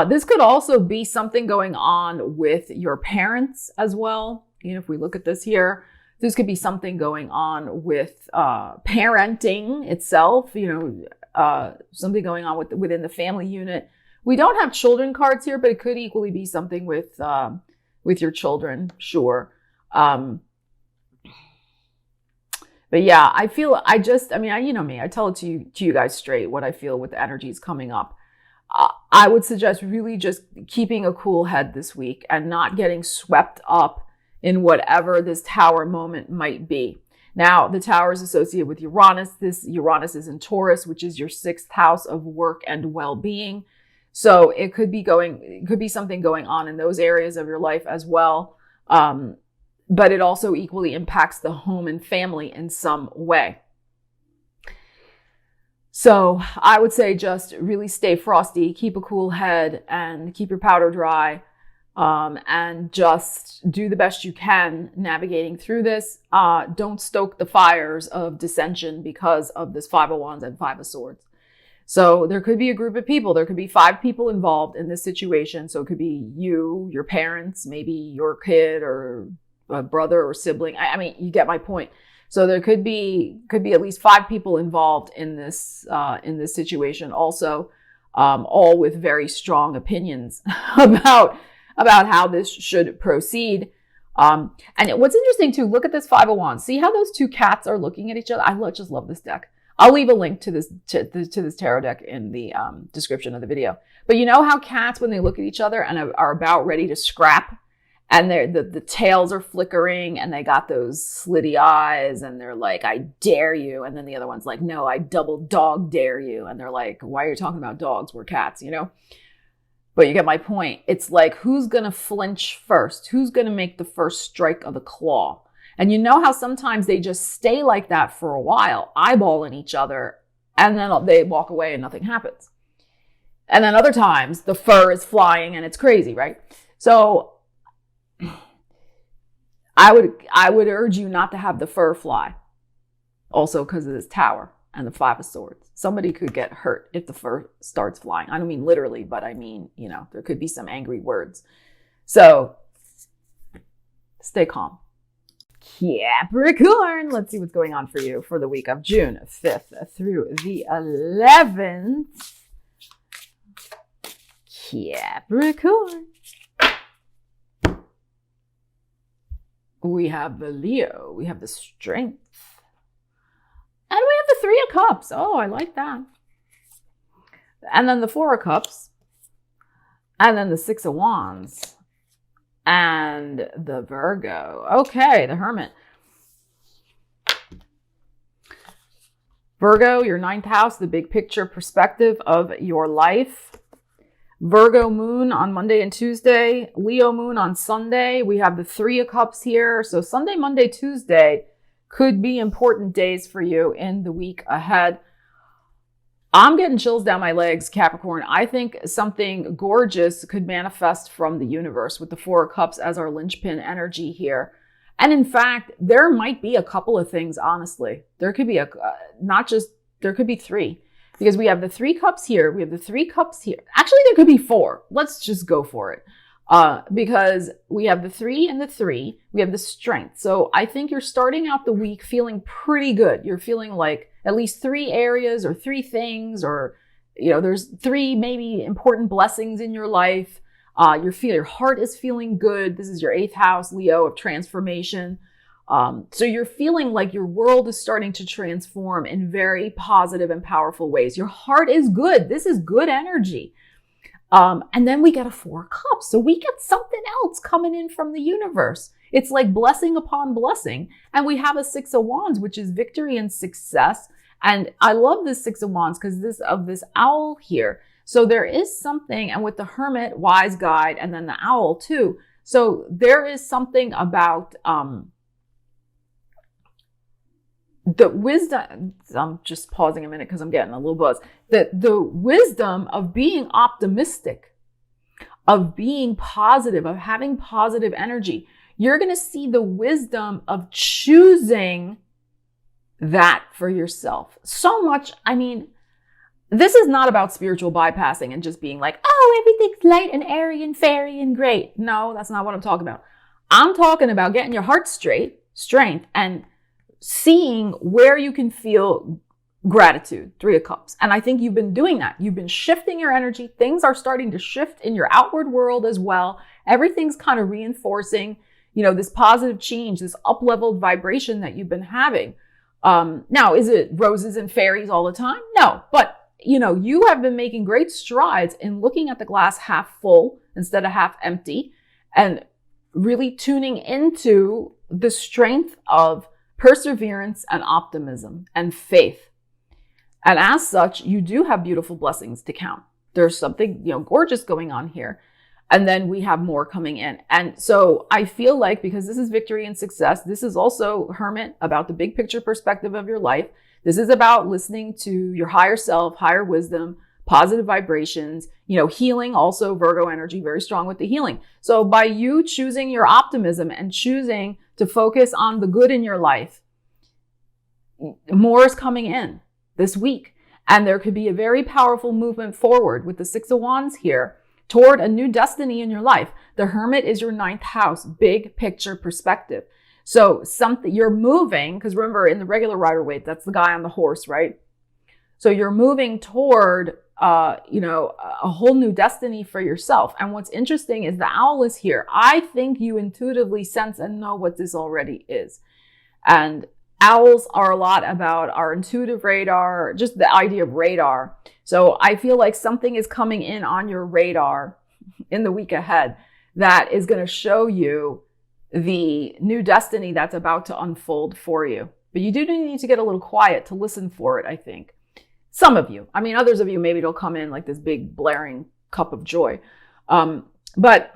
A: This could also be something going on with your parents as well. If we look at this here, this could be something going on with parenting itself. something going on within the family unit. We don't have children cards here, but it could equally be something with your children, sure. But yeah, you know me, I tell it to you guys straight, what I feel with the energies coming up. I would suggest really just keeping a cool head this week and not getting swept up in whatever this tower moment might be. Now, the tower is associated with Uranus. This Uranus is in Taurus, which is your 6th house of work and well-being. So it could be something going on in those areas of your life as well. But it also equally impacts the home and family in some way. So I would say just really stay frosty, keep a cool head, and keep your powder dry, and just do the best you can navigating through this. Don't stoke the fires of dissension because of this 5 of Wands and 5 of Swords. So there could be a group of people. There could be 5 people involved in this situation. So it could be you, your parents, maybe your kid or a brother or sibling. I mean, you get my point. So there could be at least 5 people involved in this situation also, all with very strong opinions about how this should proceed. And what's interesting too, look at this 5 of Wands. See how those 2 cats are looking at each other? I just love this deck. I'll leave a link to this tarot deck in the description of the video. But you know how cats, when they look at each other and are about ready to scrap, and the tails are flickering and they got those slitty eyes and they're like, I dare you. And then the other one's like, no, I double dog dare you. And they're like, why are you talking about dogs? We're cats, you know? But you get my point. It's like, who's going to flinch first? Who's going to make the first strike of the claw? And you know how sometimes they just stay like that for a while, eyeballing each other, and then they walk away and nothing happens. And then other times the fur is flying and it's crazy, right? So I would urge you not to have the fur fly. Also because of this tower and the 5 of Swords. Somebody could get hurt if the fur starts flying. I don't mean literally, but I mean, you know, there could be some angry words. So stay calm. Capricorn, let's see what's going on for you for the week of June 5th through the 11th. Capricorn. We have the Leo, we have the Strength, and we have the 3 of Cups. Oh, I like that. And then the 4 of Cups, and then the 6 of Wands, and the Virgo. Okay, the Hermit. Virgo, your 9th house, the big picture perspective of your life. Virgo moon on Monday and Tuesday, Leo moon on Sunday. We have the 3 of Cups here. So Sunday, Monday, Tuesday could be important days for you in the week ahead. I'm getting chills down my legs, Capricorn. I think something gorgeous could manifest from the universe with the 4 of Cups as our linchpin energy here. And in fact, there might be a couple of things, honestly. There could be there could be 3. Because we have the 3 cups here. We have the 3 cups here. Actually, there could be 4. Let's just go for it. Because we have the 3 and the 3. We have the Strength. So I think you're starting out the week feeling pretty good. You're feeling like at least 3 areas or 3 things, or, you know, there's 3 maybe important blessings in your life. Your heart is feeling good. This is your 8th house, Leo, of transformation. So you're feeling like your world is starting to transform in very positive and powerful ways. Your heart is good. This is good energy. And then we get a 4 of Cups. So we get something else coming in from the universe. It's like blessing upon blessing. And we have a 6 of Wands, which is victory and success. And I love this 6 of Wands because this owl here. So there is something, and with the Hermit, wise guide, and then the owl too. So there is something about, the wisdom, I'm just pausing a minute because I'm getting a little buzz. The wisdom of being optimistic, of being positive, of having positive energy. You're going to see the wisdom of choosing that for yourself. So much, I mean, this is not about spiritual bypassing and just being like, oh, everything's light and airy and fairy and great. No, that's not what I'm talking about. I'm talking about getting your heart strength, and seeing where you can feel gratitude, 3 of Cups. And I think you've been doing that. You've been shifting your energy. Things are starting to shift in your outward world as well. Everything's kind of reinforcing, this positive change, this up-leveled vibration that you've been having. Now, is it roses and fairies all the time? No, but you have been making great strides in looking at the glass half full instead of half empty, and really tuning into the strength of perseverance and optimism and faith. And as such, you do have beautiful blessings to count. There's something, gorgeous going on here. And then we have more coming in. And so I feel like, because this is victory and success, this is also, Hermit, about the big picture perspective of your life. This is about listening to your higher self, higher wisdom, positive vibrations, healing, also Virgo energy, very strong with the healing. So by you choosing your optimism and choosing to focus on the good in your life, more is coming in this week. And there could be a very powerful movement forward with the 6 of Wands here toward a new destiny in your life. The Hermit is your 9th house, big picture perspective. So something you're moving, because remember in the regular Rider-Waite, that's the guy on the horse, right? So you're moving toward, a whole new destiny for yourself. And what's interesting is the owl is here. I think you intuitively sense and know what this already is. And owls are a lot about our intuitive radar, just the idea of radar. So I feel like something is coming in on your radar in the week ahead that is going to show you the new destiny that's about to unfold for you. But you do need to get a little quiet to listen for it, I think. Some of you. I mean, others of you, maybe it'll come in like this big blaring cup of joy. But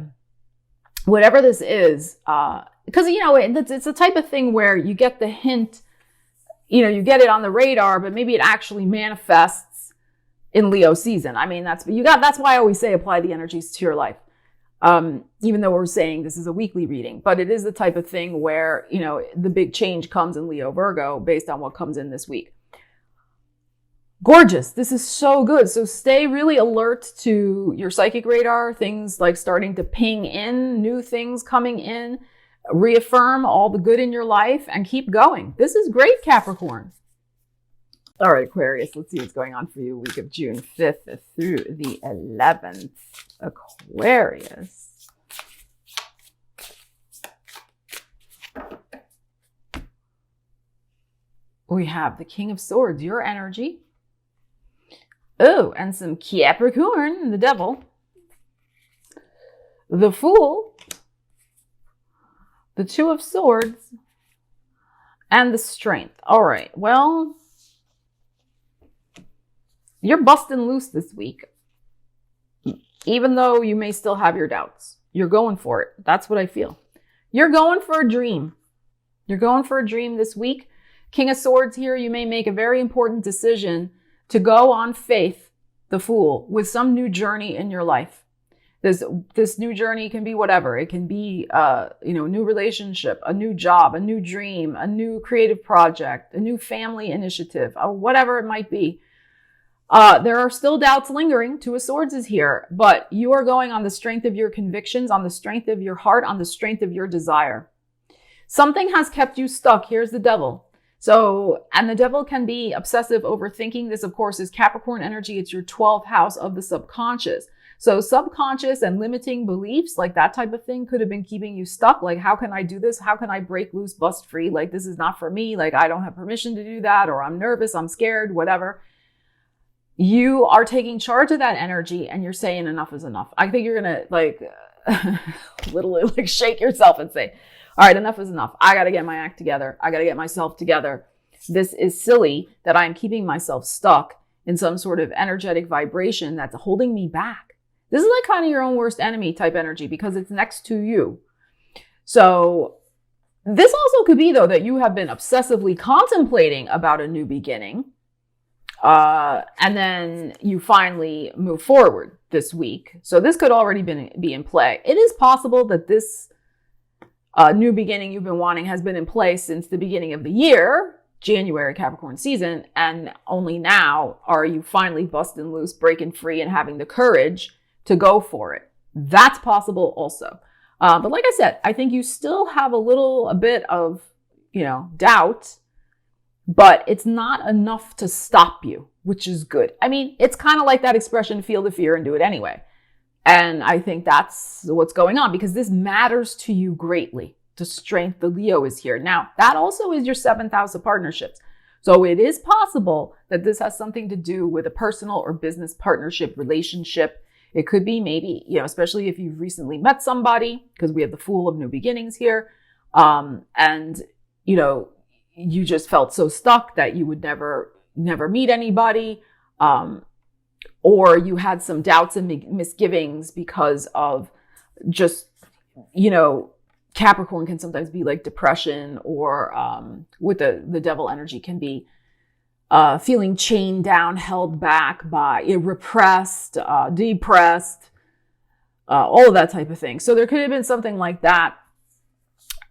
A: whatever this is, because, it's the type of thing where you get the hint, you get it on the radar, but maybe it actually manifests in Leo season. I mean, that's why I always say apply the energies to your life. Even though we're saying this is a weekly reading, but it is the type of thing where, the big change comes in Leo Virgo based on what comes in this week. Gorgeous. This is so good. So stay really alert to your psychic radar, things like starting to ping in, new things coming in, reaffirm all the good in your life, and keep going. This is great, Capricorn. All right, Aquarius, let's see what's going on for you week of June 5th through the 11th. Aquarius. We have the King of Swords, your energy. Oh, and some Capricorn, the devil. The Fool. The Two of Swords. And the Strength. All right, well, you're busting loose this week. Even though you may still have your doubts. You're going for it. That's what I feel. You're going for a dream. You're going for a dream this week. King of Swords here, you may make a very important decision to go on faith, the Fool, with some new journey in your life. This new journey can be whatever. It can be, a new relationship, a new job, a new dream, a new creative project, a new family initiative, or whatever it might be. There are still doubts lingering. Two of Swords is here, but you are going on the strength of your convictions, on the strength of your heart, on the strength of your desire. Something has kept you stuck. Here's the devil. So, and the devil can be obsessive overthinking. This, of course, is Capricorn energy. It's your 12th house of the subconscious. So subconscious and limiting beliefs, like that type of thing, could have been keeping you stuck. Like, how can I do this? How can I break loose, bust free? Like, this is not for me. Like, I don't have permission to do that, or I'm nervous, I'm scared, whatever. You are taking charge of that energy and you're saying enough is enough. I think you're going to literally shake yourself and say, all right, enough is enough. I got to get my act together. I got to get myself together. This is silly that I'm keeping myself stuck in some sort of energetic vibration that's holding me back. This is like kind of your own worst enemy type energy because it's next to you. So this also could be, though, that you have been obsessively contemplating about a new beginning. And then you finally move forward this week. So this could already be in play. It is possible that this new beginning you've been wanting has been in place since the beginning of the year, January Capricorn season, and only now are you finally busting loose, breaking free, and having the courage to go for it. That's possible also. But like I said, I think you still have a bit of, doubt but it's not enough to stop you, which is good. I mean, it's kind of like that expression, feel the fear and do it anyway. And I think that's what's going on, because this matters to you greatly. The strength, the Leo is here. Now, that also is your 7th house of partnerships. So it is possible that this has something to do with a personal or business partnership relationship. It could be maybe, especially if you've recently met somebody, because we have the Fool of New Beginnings here. And, you just felt so stuck that you would never meet anybody. Or you had some doubts and misgivings because of just, Capricorn can sometimes be like depression, or with the devil energy can be feeling chained down, held back by repressed, depressed, all of that type of thing. So there could have been something like that.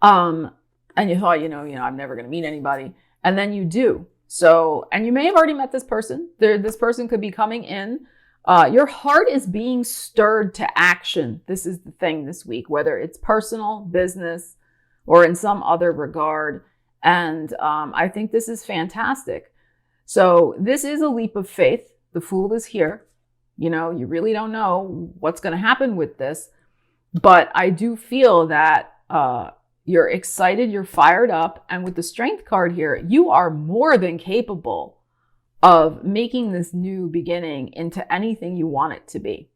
A: And you thought, I'm never going to meet anybody. And then you do. So, and you may have already met this person. This person could be coming in. Your heart is being stirred to action. This is the thing this week, whether it's personal, business, or in some other regard. And I think this is fantastic. So this is a leap of faith. The Fool is here. You really don't know what's going to happen with this. But I do feel that you're excited, you're fired up. And with the Strength card here, you are more than capable of making this new beginning into anything you want it to be.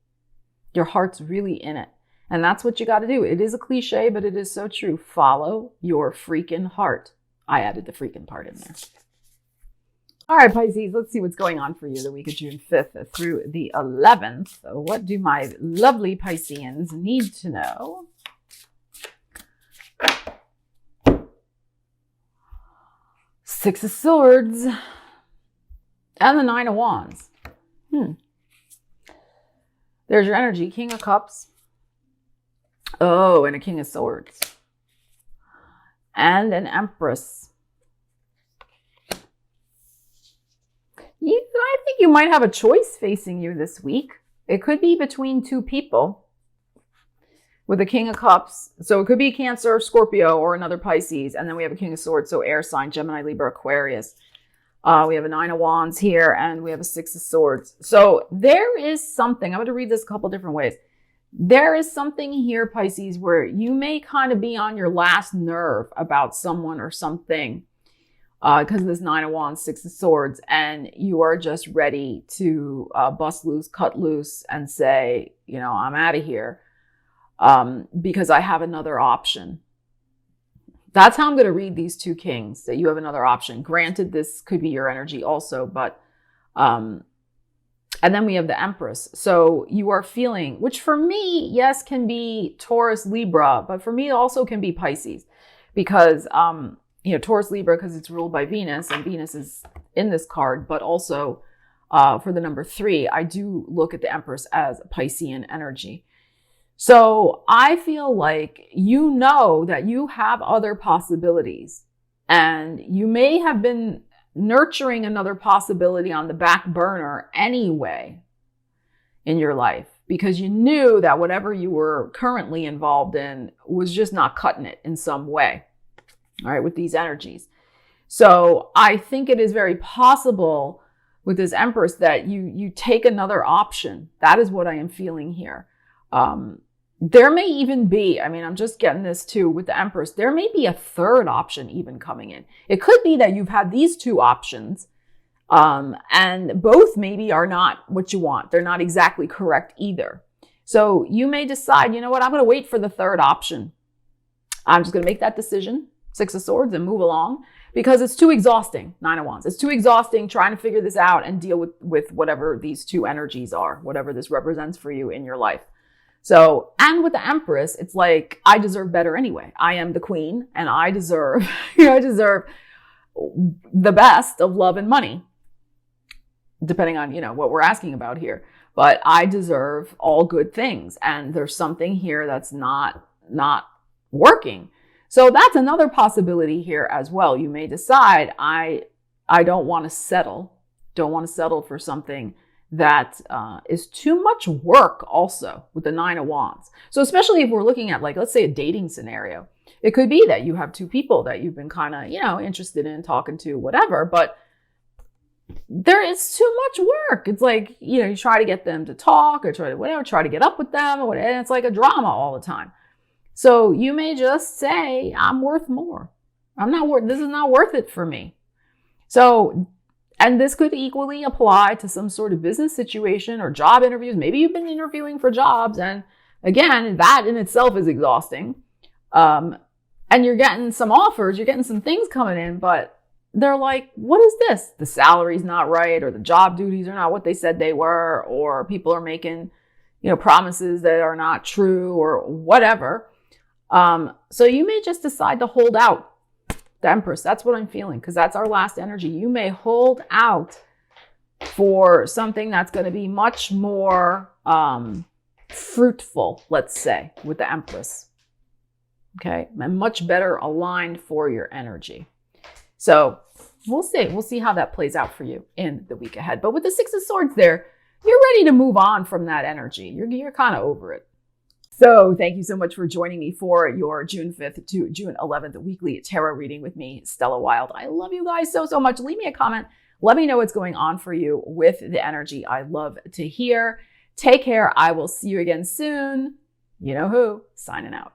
A: Your heart's really in it. And that's what you got to do. It is a cliche, but it is so true. Follow your freaking heart. I added the freaking part in there. All right, Pisces, let's see what's going on for you the week of June 5th through the 11th. So what do my lovely Pisceans need to know? Six of Swords and the Nine of Wands. There's your energy. King of Cups. Oh, and a King of Swords. And an Empress. I think you might have a choice facing you this week. It could be between two people. With the King of Cups. So it could be Cancer, Scorpio, or another Pisces. And then we have a King of Swords. So air sign, Gemini, Libra, Aquarius. We have a Nine of Wands here, and we have a Six of Swords. So there is something, I'm going to read this a couple different ways. There is something here, Pisces, where you may kind of be on your last nerve about someone or something. Because of this Nine of Wands, Six of Swords, and you are just ready to bust loose, cut loose, and say, I'm out of here. Because I have another option. That's how I'm going to read these two kings, that you have another option. Granted, this could be your energy also, but, and then we have the Empress. So you are feeling, which for me, yes, can be Taurus, Libra, but for me also can be Pisces, because, Taurus, Libra, because it's ruled by Venus, and Venus is in this card, but also, for the number 3, I do look at the Empress as Piscean energy. So I feel like that you have other possibilities, and you may have been nurturing another possibility on the back burner anyway in your life, because you knew that whatever you were currently involved in was just not cutting it in some way. All right, with these energies. So I think it is very possible with this Empress that you take another option. That is what I am feeling here. There may even be, I'm just getting this too with the Empress, there may be a third option even coming in. It could be that you've had these two options, and both maybe are not what you want. They're not exactly correct either. So you may decide, I'm going to wait for the third option. I'm just going to make that decision, Six of Swords, and move along, because it's too exhausting, Nine of Wands. It's too exhausting trying to figure this out and deal with whatever these two energies are, whatever this represents for you in your life. So, and with the Empress, it's like, I deserve better anyway. I am the queen, and I deserve, I deserve the best of love and money, depending on, what we're asking about here. But I deserve all good things. And there's something here that's not working. So that's another possibility here as well. You may decide, I don't want to settle for something that is too much work also with the Nine of Wands. So especially if we're looking at, like, let's say a dating scenario, It could be that you have two people that you've been kind of, interested in talking to, whatever, but there is too much work. It's like, you try to get them to talk or try to get up with them or whatever, and it's like a drama all the time. So you may just say, I'm worth more. This is not worth it for me. So, and this could equally apply to some sort of business situation or job interviews. Maybe you've been interviewing for jobs, and again, that in itself is exhausting. And you're getting some offers, you're getting some things coming in, but they're like, what is this? The salary's not right, or the job duties are not what they said they were, or people are making, promises that are not true or whatever. So you may just decide to hold out. The Empress, that's what I'm feeling, because that's our last energy. You may hold out for something that's going to be much more fruitful, let's say, with the Empress. Okay, and much better aligned for your energy. So we'll see. We'll see how that plays out for you in the week ahead. But with the Six of Swords there, you're ready to move on from that energy. You're kind of over it. So thank you so much for joining me for your June 5th to June 11th weekly tarot reading with me, Stella Wilde. I love you guys so, so much. Leave me a comment. Let me know what's going on for you with the energy. I love to hear. Take care. I will see you again soon. You know who? Signing out.